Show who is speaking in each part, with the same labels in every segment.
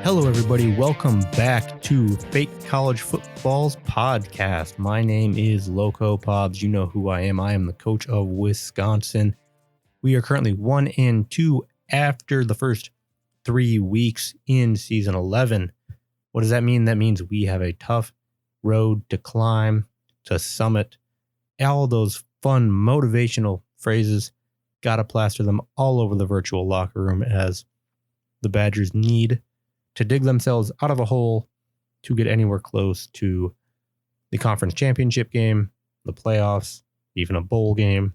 Speaker 1: Hello, everybody. Welcome back to Fake College Football's podcast. My name is Loco Pobbs. You know who I am. I am the coach of Wisconsin. We are currently 1-2 after the first 3 weeks in season 11. What does that mean? That means we have a tough road to climb, to summit. All those fun motivational phrases, gotta plaster them all over the virtual locker room as the Badgers need to dig themselves out of a hole to get anywhere close to the conference championship game, the playoffs, even a bowl game.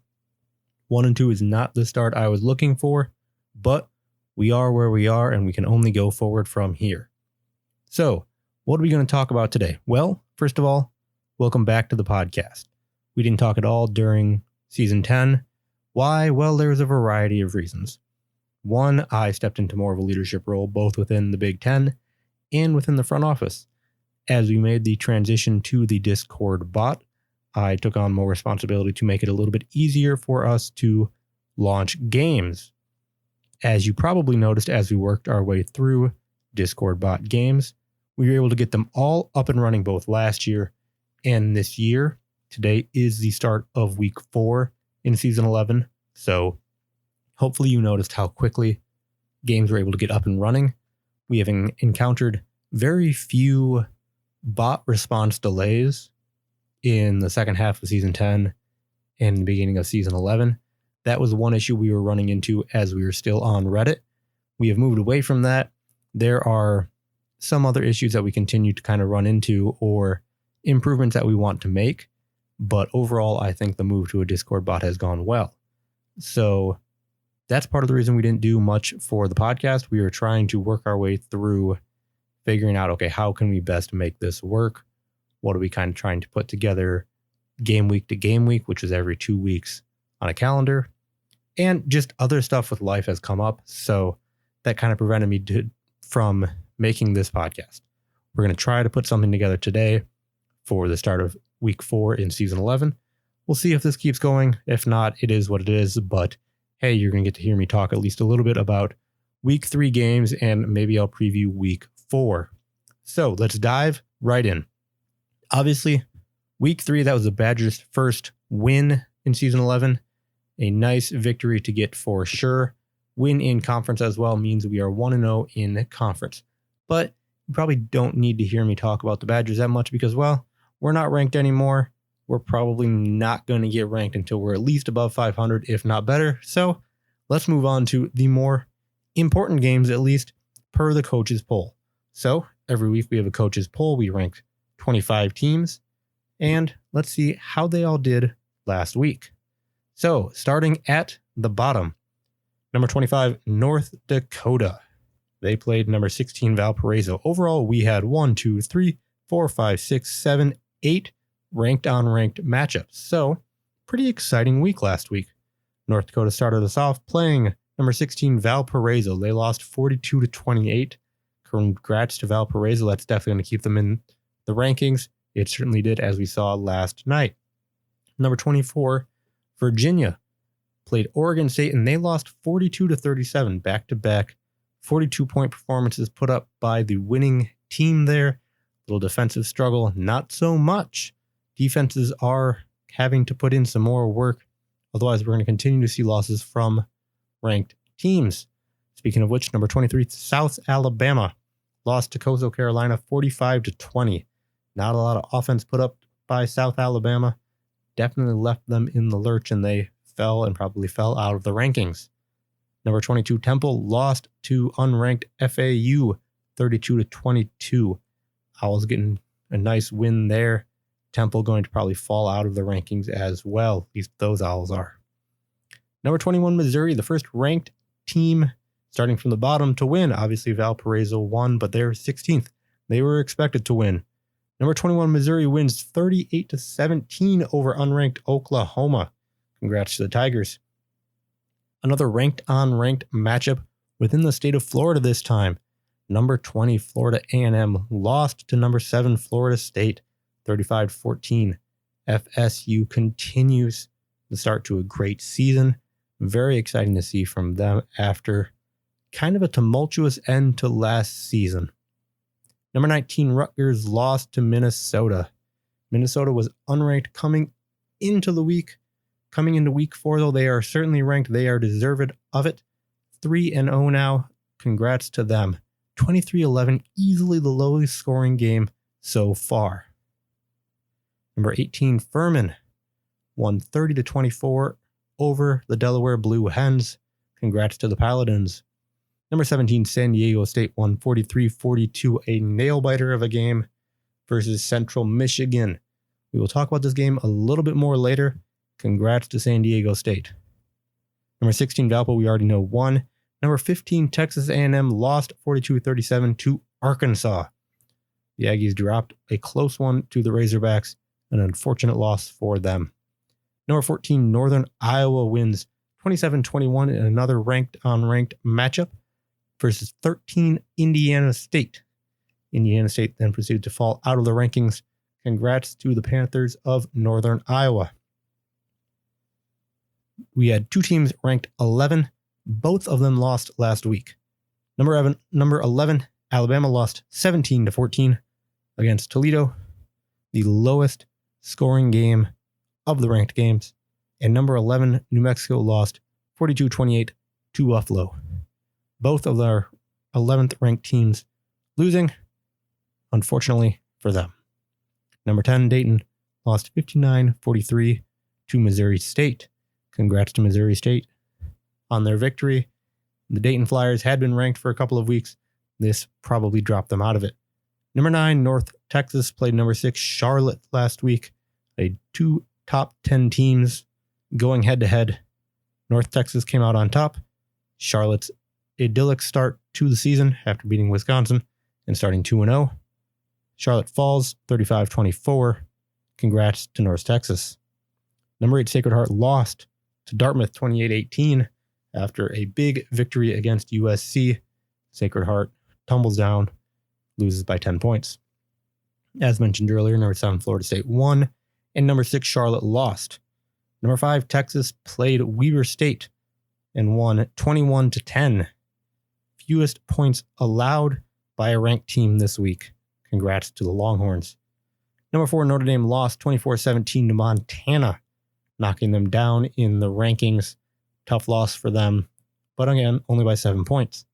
Speaker 1: 1-2 is not the start I was looking for, but we are where we are and we can only go forward from here. So, what are we going to talk about today? Well, first of all, welcome back to the podcast. We didn't talk at all during season 10. Why? Well, there's a variety of reasons. One, I stepped into more of a leadership role, both within the Big Ten and within the front office. As we made the transition to the Discord bot, I took on more responsibility to make it a little bit easier for us to launch games. As you probably noticed as we worked our way through Discord bot games, we were able to get them all up and running both last year and this year. Today is the start of week 4 in season 11, so hopefully you noticed how quickly games were able to get up and running. We have encountered very few bot response delays in the second half of season 10 and the beginning of season 11. That was one issue we were running into as we were still on Reddit. We have moved away from that. There are some other issues that we continue to kind of run into or improvements that we want to make. But overall, I think the move to a Discord bot has gone well. So that's part of the reason we didn't do much for the podcast. We were trying to work our way through figuring out, okay, how can we best make this work? What are we kind of trying to put together game week to game week, which is every 2 weeks on a calendar, and just other stuff with life has come up. So that kind of prevented me from making this podcast. We're going to try to put something together today for the start of week 4 in season 11. We'll see if this keeps going. If not, it is what it is, but hey, you're going to get to hear me talk at least a little bit about week 3 games, and maybe I'll preview week 4. So let's dive right in. Obviously, week 3, that was the Badgers' first win in season 11. A nice victory to get for sure. Win in conference as well means we are 1-0 in conference. But you probably don't need to hear me talk about the Badgers that much because, well, we're not ranked anymore. We're probably not going to get ranked until we're at least above 500, if not better. So let's move on to the more important games, at least per the coaches poll. So every week we have a coaches poll. We rank 25 teams, and let's see how they all did last week. So starting at the bottom, number 25, North Dakota. They played number 16, Valparaiso. Overall, we had 1, 2, 3, 4, 5, 6, 7, 8 ranked on ranked matchups. So pretty exciting week last week. North Dakota started us off playing number 16 Valparaiso. They lost 42-28. Congrats to Valparaiso. That's definitely going to keep them in the rankings. It certainly did, as we saw last night. Number 24 Virginia played Oregon State, and they lost 42-37, back-to-back 42-point performances put up by the winning team there. Little defensive struggle, not so much. Defenses are having to put in some more work. Otherwise, we're going to continue to see losses from ranked teams. Speaking of which, number 23, South Alabama lost to Coastal Carolina 45-20. Not a lot of offense put up by South Alabama. Definitely left them in the lurch, and they fell and probably fell out of the rankings. Number 22, Temple lost to unranked FAU 32-22. Owls getting a nice win there. Temple going to probably fall out of the rankings as well. At least those Owls are. Number 21, Missouri, the first ranked team starting from the bottom to win. Obviously, Valparaiso won, but they're 16th. They were expected to win. Number 21, Missouri wins 38-17 over unranked Oklahoma. Congrats to the Tigers. Another ranked on ranked matchup within the state of Florida this time. Number 20, Florida A&M lost to number 7, Florida State, 35-14. FSU continues the start to a great season. Very exciting to see from them after kind of a tumultuous end to last season. Number 19, Rutgers lost to Minnesota. Minnesota was unranked coming into week 4, though they are certainly ranked. They are deserved of it. 3-0 now. Congrats to them. 23-11, easily the lowest scoring game so far. Number 18, Furman won 30-24 over the Delaware Blue Hens. Congrats to the Paladins. Number 17, San Diego State won 43-42, a nail-biter of a game versus Central Michigan. We will talk about this game a little bit more later. Congrats to San Diego State. Number 16, Valpo, we already know, won. Number 15, Texas A&M lost 42-37 to Arkansas. The Aggies dropped a close one to the Razorbacks, an unfortunate loss for them. Number 14, Northern Iowa wins 27-21 in another ranked-on-ranked matchup versus 13, Indiana State. Indiana State then proceeded to fall out of the rankings. Congrats to the Panthers of Northern Iowa. We had two teams ranked 11. Both of them lost last week. Number 11, Alabama lost 17-14 against Toledo, the lowest scoring game of the ranked games. And number 11, New Mexico lost 42-28 to Buffalo. Both of their 11th ranked teams losing, unfortunately for them. Number 10, Dayton lost 59-43 to Missouri State. Congrats to Missouri State on their victory. The Dayton Flyers had been ranked for a couple of weeks. This probably dropped them out of it. Number 9, North Texas played number 6, Charlotte last week. Two top 10 teams going head-to-head. North Texas came out on top. Charlotte's idyllic start to the season after beating Wisconsin and starting 2-0. Charlotte falls 35-24. Congrats to North Texas. Number 8, Sacred Heart lost to Dartmouth 28-18 after a big victory against USC. Sacred Heart tumbles down, loses by 10 points. As mentioned earlier, number 7, Florida State won, and number 6, Charlotte lost. Number 5, Texas played Weber State and won 21-10. Fewest points allowed by a ranked team this week. Congrats to the Longhorns. Number 4, Notre Dame lost 24-17 to Montana, knocking them down in the rankings. Tough loss for them, but again, only by 7 points.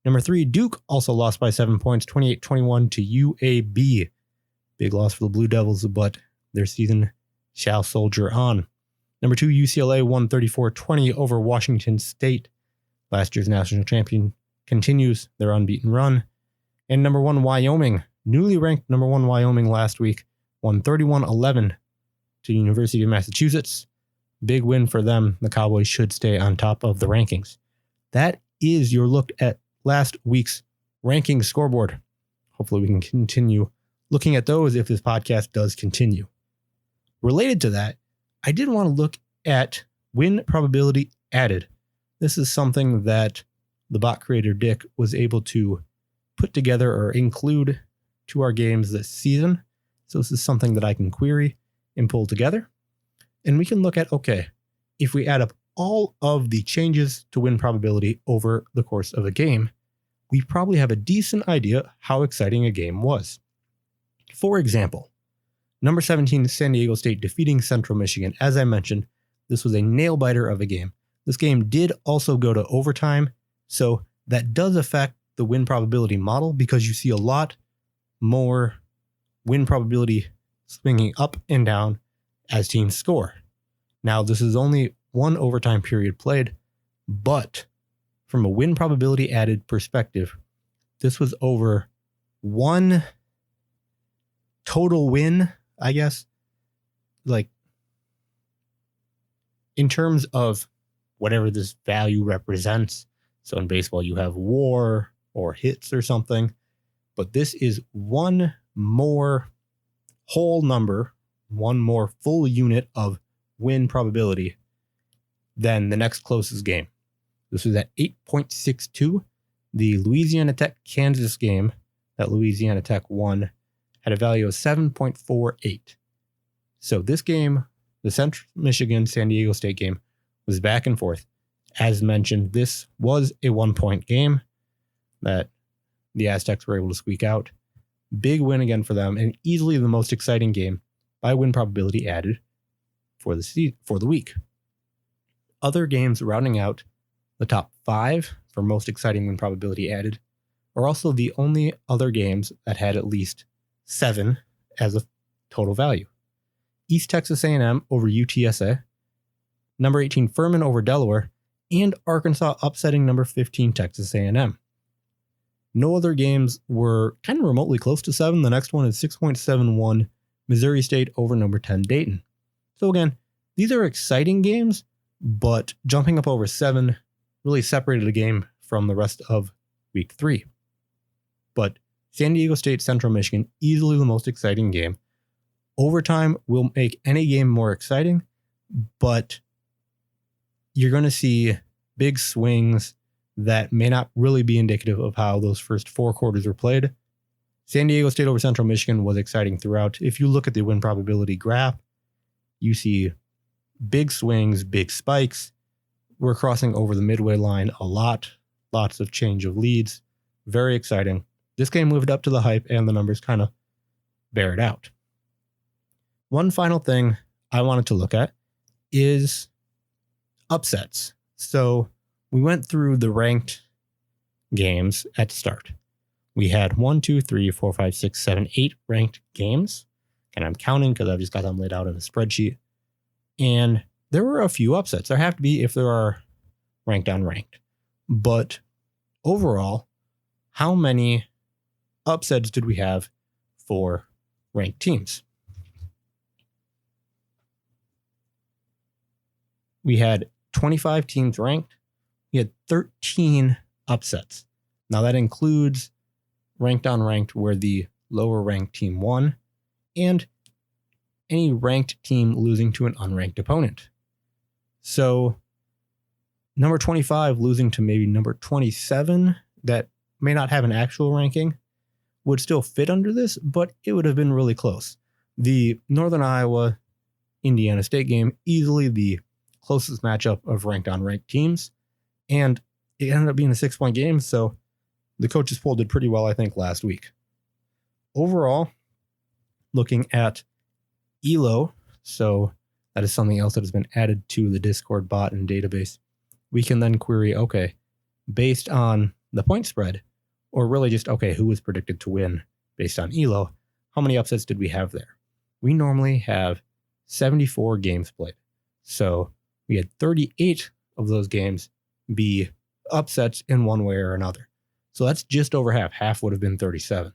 Speaker 1: Number 3, Duke also lost by 7 points, 28-21 to UAB. Big loss for the Blue Devils, but their season shall soldier on. Number 2, UCLA won 34-20 over Washington State. Last year's national champion continues their unbeaten run. And number 1, Wyoming, newly ranked number 1 Wyoming last week, won 31-11 to University of Massachusetts. Big win for them. The Cowboys should stay on top of the rankings. That is your look at last week's ranking scoreboard. Hopefully we can continue looking at those if this podcast does continue. Related to that, I did want to look at win probability added. This is something that the bot creator Dick was able to put together or include to our games this season. So this is something that I can query and pull together. And we can look at, okay, if we add up all of the changes to win probability over the course of a game, we probably have a decent idea how exciting a game was. For example, number 17, San Diego State defeating Central Michigan. As I mentioned, this was a nail-biter of a game. This game did also go to overtime, so that does affect the win probability model because you see a lot more win probability swinging up and down as teams score. Now, this is only one overtime period played, but from a win probability added perspective, this was over one total win, I guess. Like, in terms of whatever this value represents. So in baseball, you have WAR or hits or something, but this is one more whole number, one more full unit of win probability than the next closest game. This was at 8.62. The Louisiana Tech Kansas game that Louisiana Tech won had a value of 7.48. So this game, the Central Michigan San Diego State game, was back and forth. As mentioned, this was a 1-point game that the Aztecs were able to squeak out. Big win again for them, and easily the most exciting game by win probability added for the week. Other games rounding out the top 5 for most exciting win probability added are also the only other games that had at least 7 as a total value. East Texas A&M over UTSA, number 18 Furman over Delaware, and Arkansas upsetting number 15 Texas A&M. No other games were kind of remotely close to 7. The next one is 6.71 Missouri State over number 10 Dayton. So again, these are exciting games, but jumping up over 7 really separated the game from the rest of week 3. But San Diego State Central Michigan, easily the most exciting game. Overtime will make any game more exciting, but you're going to see big swings that may not really be indicative of how those first 4 quarters were played. San Diego State over Central Michigan was exciting throughout. If you look at the win probability graph, you see big swings, big spikes. We're crossing over the midway line a lot. Lots of change of leads. Very exciting. This game lived up to the hype, and the numbers kind of bear it out. One final thing I wanted to look at is upsets. So we went through the ranked games at the start. We had 8 ranked games. And I'm counting because I've just got them laid out in a spreadsheet. And there were a few upsets. There have to be if there are ranked unranked. But overall, how many upsets did we have for ranked teams? We had 25 teams ranked. We had 13 upsets. Now that includes ranked unranked where the lower ranked team won, and any ranked team losing to an unranked opponent. So number 25 losing to maybe number 27 that may not have an actual ranking would still fit under this, but it would have been really close. The Northern Iowa Indiana State game, easily the closest matchup of ranked unranked teams, and it ended up being a 6-point game, so the coaches poll did pretty well, I think, last week. Overall, looking at ELO, so that is something else that has been added to the Discord bot and database. We can then query, okay, based on the point spread, or really just, okay, who was predicted to win based on ELO, how many upsets did we have there? We normally have 74 games played. So we had 38 of those games be upsets in one way or another. So that's just over half. Half would have been 37.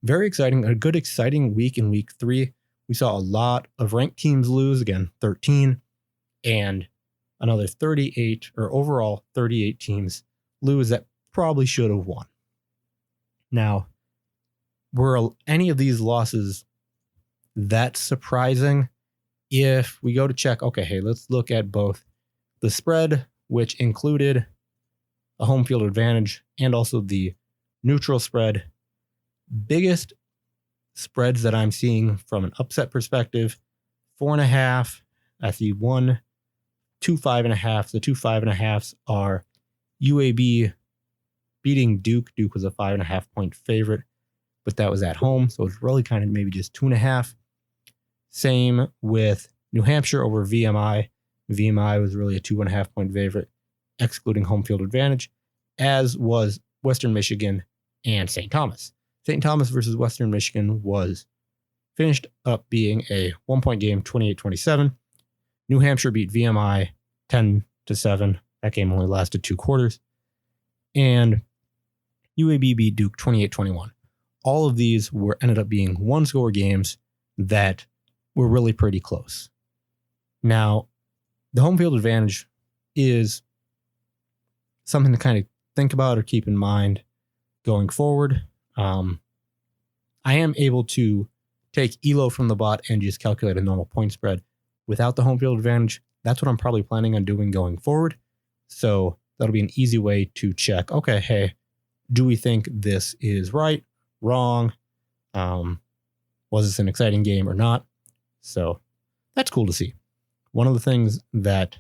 Speaker 1: Very exciting. A good, exciting week in week 3. We saw a lot of ranked teams lose, again, 13, and another 38, or overall 38 teams lose that probably should have won. Now, were any of these losses that surprising? If we go to check, okay, hey, let's look at both the spread, which included a home field advantage, and also the neutral spread. Biggest spreads that I'm seeing from an upset perspective, 4.5 at the 1, 2 5.5. The 2 5.5s are UAB beating Duke. Duke was a 5.5 point favorite, but that was at home, so it's really kind of maybe just 2.5. Same with New Hampshire over VMI. VMI was really a 2.5 point favorite, excluding home field advantage, as was Western Michigan and St. Thomas. St. Thomas versus Western Michigan was finished up being a 1-point game, 28-27. New Hampshire beat VMI 10-7. That game only lasted 2 quarters. And UAB beat Duke 28-21. All of these ended up being 1-score games that were really pretty close. Now, the home field advantage is something to kind of think about or keep in mind going forward. I am able to take ELO from the bot and just calculate a normal point spread without the home field advantage. That's what I'm probably planning on doing going forward. So that'll be an easy way to check, okay, hey, do we think this is right, wrong? Was this an exciting game or not? So that's cool to see. One of the things that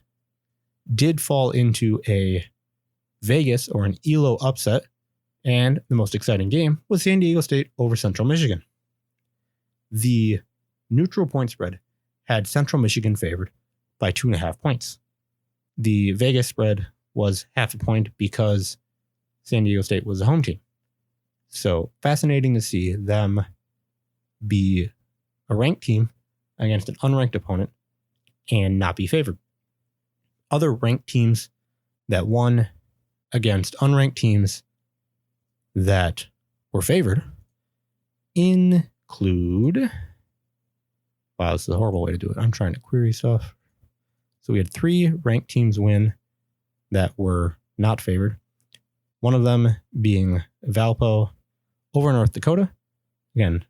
Speaker 1: did fall into a Vegas or an ELO upset, and the most exciting game, was San Diego State over Central Michigan. The neutral point spread had Central Michigan favored by 2.5 points. The Vegas spread was 0.5 point because San Diego State was a home team. So fascinating to see them be a ranked team against an unranked opponent and not be favored. Other ranked teams that won against unranked teams that were favored include... Wow, this is a horrible way to do it. I'm trying to query stuff. So we had 3 ranked teams win that were not favored. One of them being Valpo over North Dakota. Again,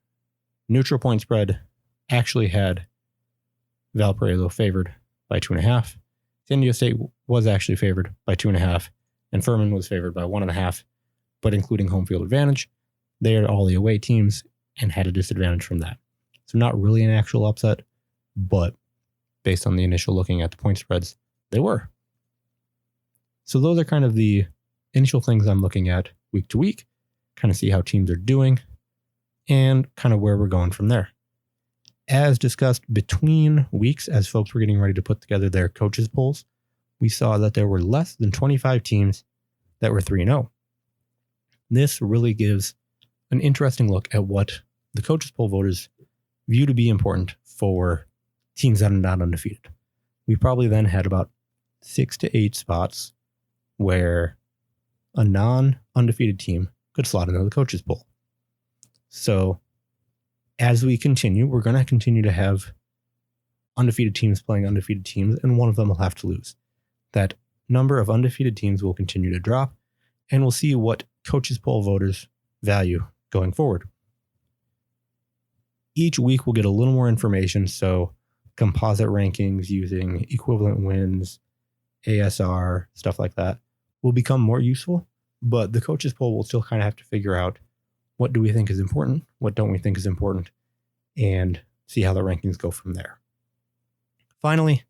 Speaker 1: neutral point spread actually had Valparaiso favored by 2.5. San Diego State was actually favored by 2.5, and Furman was favored by 1.5, but including home field advantage, they are all the away teams and had a disadvantage from that. So not really an actual upset, but based on the initial looking at the point spreads, they were. So those are kind of the initial things I'm looking at week to week, kind of see how teams are doing, and kind of where we're going from there. As discussed between weeks, as folks were getting ready to put together their coaches polls, we saw that there were less than 25 teams that were 3-0. This really gives an interesting look at what the coaches poll voters view to be important for teams that are not undefeated. We probably then had about 6 to 8 spots where a non-undefeated team could slot into the coaches poll. So as we continue, we're going to continue to have undefeated teams playing undefeated teams, and one of them will have to lose. That number of undefeated teams will continue to drop, and we'll see what coaches poll voters value going forward. Each week we'll get a little more information, so composite rankings using equivalent wins, ASR, stuff like that will become more useful, but the coaches poll will still kind of have to figure out what do we think is important, what don't we think is important, and see how the rankings go from there. Finally,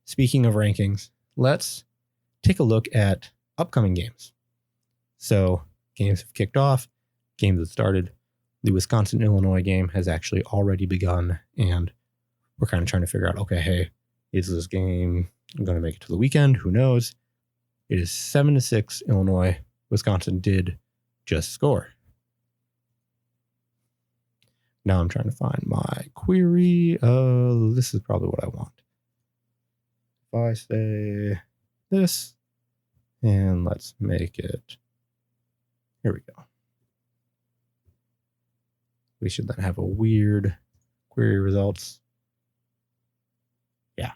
Speaker 1: speaking of rankings, let's take a look at upcoming games. So games have kicked off, games have started. The Wisconsin-Illinois game has actually already begun, and we're kind of trying to figure out, okay, hey, is this game going to make it to the weekend? Who knows? It is 7-6 Illinois. Wisconsin did just score. Now I'm trying to find my query. This is probably what I want. If I say this, and let's make it, here we go. We should then have a weird query results. Yeah.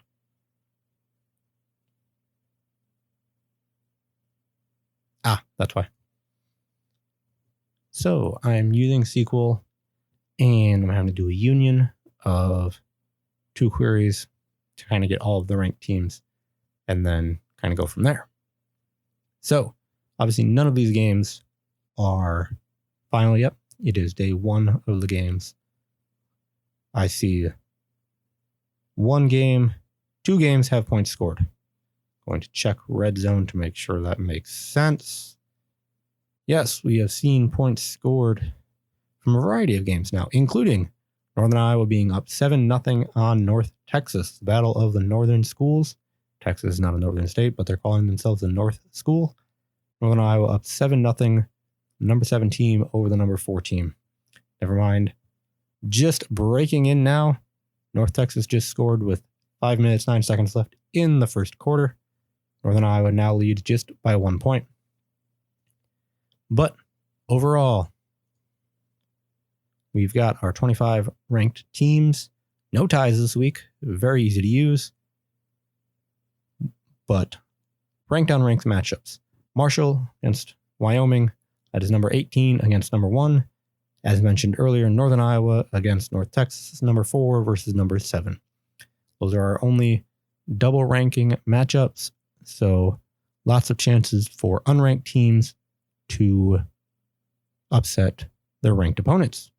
Speaker 1: That's why. So I'm using SQL, and I'm having to do a union of 2 queries to kind of get all of the ranked teams and then kind of go from there. So obviously none of these games are final yet. It is day 1 of the games. I see 1 game, 2 games have points scored. Going to check red zone to make sure that makes sense. Yes, we have seen points scored from a variety of games now, including Northern Iowa being up 7-0 on North Texas, the battle of the northern schools. Texas is not a northern state, but they're calling themselves the North School. Northern Iowa up 7-0, number 7 team over the number 4 team. Never mind. Just breaking in now, North Texas just scored with 5 minutes, 9 seconds left in the first quarter. Northern Iowa now leads just by 1 point. But overall, we've got our 25 ranked teams. No ties this week. Very easy to use. But ranked on ranked matchups. Marshall against Wyoming. That is number 18 against number 1. As mentioned earlier, Northern Iowa against North Texas, number 4 versus number 7. Those are our only double ranking matchups. So lots of chances for unranked teams to upset their ranked opponents.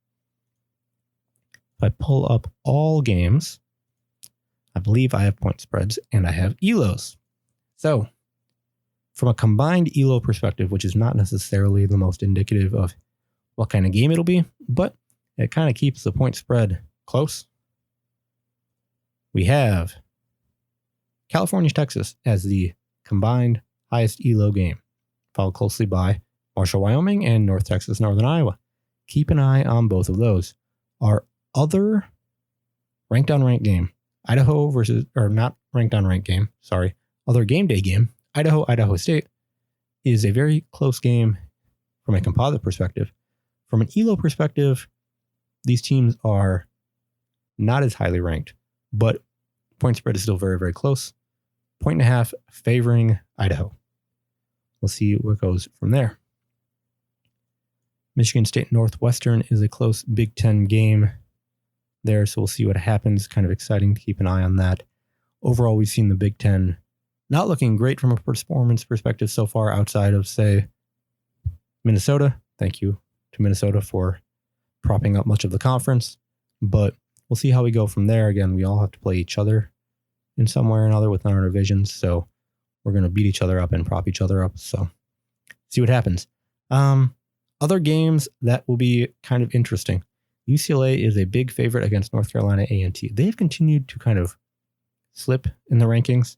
Speaker 1: If I pull up all games, I believe I have point spreads and I have ELOs. So from a combined ELO perspective, which is not necessarily the most indicative of what kind of game it'll be, but it kind of keeps the point spread close. We have California, Texas as the combined highest ELO game, followed closely by Marshall, Wyoming, and North Texas, Northern Iowa. Keep an eye on both of those. Our other ranked on ranked game, Idaho versus, or not ranked on ranked game, sorry, other game day game, Idaho State, is a very close game from a composite perspective. From an ELO perspective, these teams are not as highly ranked, but point spread is still very, very close. 1.5 favoring Idaho. We'll see what goes from there. Michigan State Northwestern is a close Big Ten game there, so we'll see what happens. Kind of exciting to keep an eye on that. Overall, we've seen the Big Ten not looking great from a performance perspective so far outside of, say, Minnesota. Thank you to Minnesota for propping up much of the conference, but we'll see how we go from there. Again, we all have to play each other in some way or another within our divisions, so we're going to beat each other up and prop each other up, so see what happens. Other games that will be kind of interesting. UCLA is a big favorite against North Carolina A&T. They've continued to kind of slip in the rankings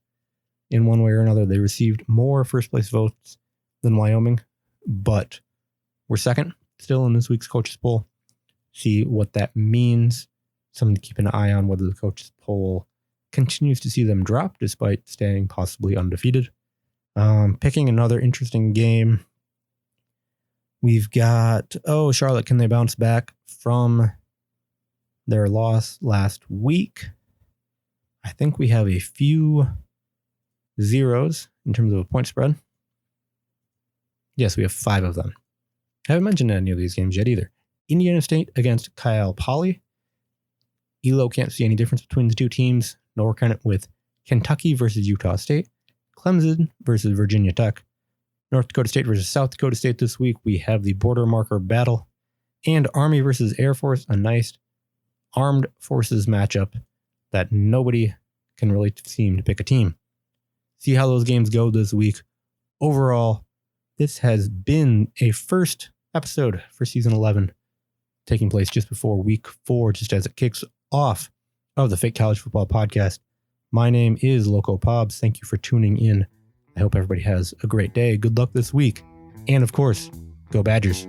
Speaker 1: in one way or another. They received more first place votes than Wyoming, but we're second still in this week's coaches poll. See what that means. Something to keep an eye on, whether the coaches poll continues to see them drop despite staying possibly undefeated. Picking another interesting game. We've got, Charlotte, can they bounce back from their loss last week? I think we have a few zeros in terms of a point spread. Yes, we have 5 of them. I haven't mentioned any of these games yet either. Indiana State against Cal Poly. ELO can't see any difference between the two teams, nor can it with Kentucky versus Utah State, Clemson versus Virginia Tech, North Dakota State versus South Dakota State this week. We have the border marker battle, and Army versus Air Force, a nice armed forces matchup that nobody can really seem to pick a team. See how those games go this week. Overall, this has been a first episode for season 11, taking place just before week 4, just as it kicks off of the Fake College Football Podcast. My name is Loco Pobs. Thank you for tuning in. I hope everybody has a great day. Good luck this week. And of course, go Badgers.